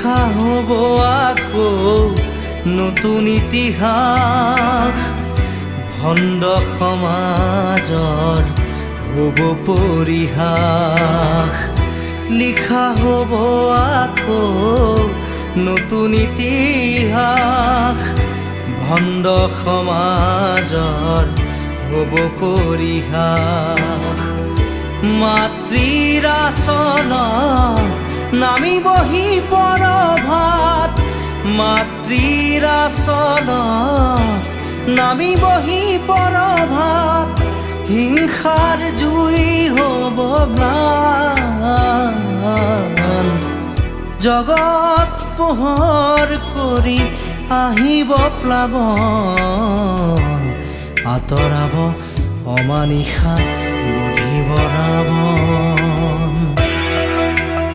লিখা হ'ব আকৌ নতুন ইতিহাস ভণ্ড সমাজৰ হ'ব পৰিহাস লিখা হ'ব আকৌ নতুন ইতিহাস ভণ্ড সমাজৰ হ'ব পৰিহাস মাতৃৰ আচলত নামিবহি পৰভাত মাতৃৰ আচলত নামিবহি পৰভাত হিংসাৰ জুই হ'ব ম্লান জগত পোহৰ কৰি আহিব প্লাৱন আঁতৰাব অমানিশা বুদ্ধি বৰাব